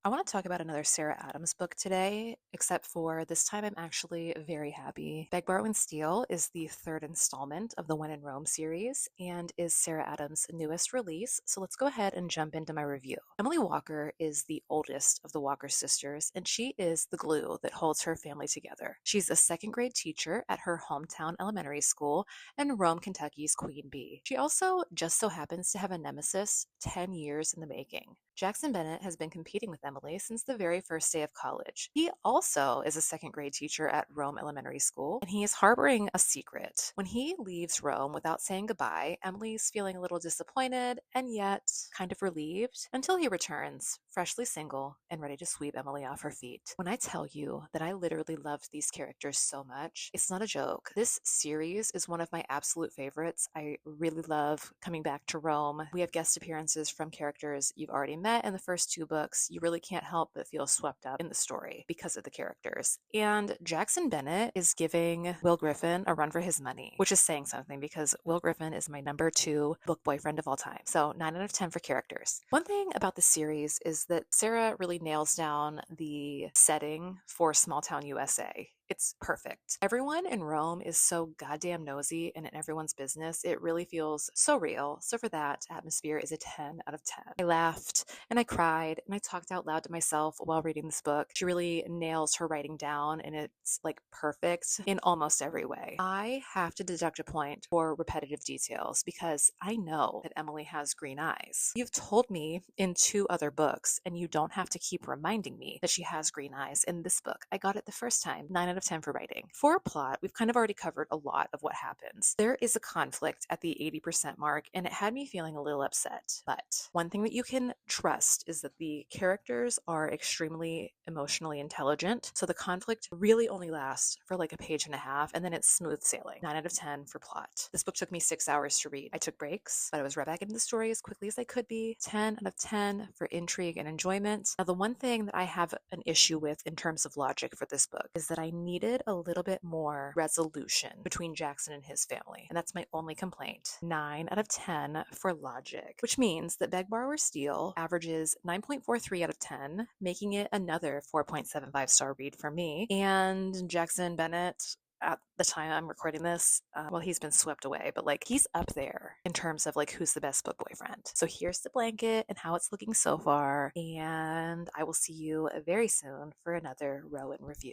I want to talk about another Sarah Adams book today, except for this time I'm actually very happy. Beg, Borrow, and Steal is the third installment of the When in Rome series and is Sarah Adams' newest release, so let's go ahead and jump into my review. Emily Walker is the oldest of the Walker sisters, and she is the glue that holds her family together. She's a second grade teacher at her hometown elementary school and Rome, Kentucky's Queen Bee. She also just so happens to have a nemesis 10 years in the making. Jackson Bennett has been competing with Emily since the very first day of college. He also is a second grade teacher at Rome Elementary School, and he is harboring a secret. When he leaves Rome without saying goodbye, Emily's feeling a little disappointed and yet kind of relieved until he returns, freshly single and ready to sweep Emily off her feet. When I tell you that I literally loved these characters so much, it's not a joke. This series is one of my absolute favorites. I really love coming back to Rome. We have guest appearances from characters you've already met in the first two books. You really can't help but feel swept up in the story because of the characters. And Jackson Bennett is giving Will Griffin a run for his money, which is saying something because Will Griffin is my number 2 book boyfriend of all time. So 9 out of 10 for characters. One thing about the series is that Sarah really nails down the setting for small town USA. It's perfect. Everyone in Rome is so goddamn nosy and in everyone's business. It really feels so real. So for that, atmosphere is a 10 out of 10. I laughed and I cried and I talked out loud to myself while reading this book. She really nails her writing down and it's like perfect in almost every way. I have to deduct a point for repetitive details because I know that Emily has green eyes. You've told me in 2 other books and you don't have to keep reminding me that she has green eyes in this book. I got it the first time. 9 out of 10 for writing. For a plot, we've kind of already covered a lot of what happens. There is a conflict at the 80% mark, and it had me feeling a little upset. But one thing that you can trust is that the characters are extremely emotionally intelligent, so the conflict really only lasts for like a page and a half, and then it's smooth sailing. 9 out of 10 for plot. This book took me 6 hours to read. I took breaks, but I was right back into the story as quickly as I could be. 10 out of 10 for intrigue and enjoyment. Now, the one thing that I have an issue with in terms of logic for this book is that I needed a little bit more resolution between Jackson and his family. And that's my only complaint. 9 out of 10 for logic, which means that Beg, Borrow, or Steal averages 9.43 out of 10, making it another 4.75 star read for me. And Jackson Bennett, at the time I'm recording this, well, he's been swept away, but like he's up there in terms of like who's the best book boyfriend. So here's the blanket and how it's looking so far, and I will see you very soon for another Rowan review.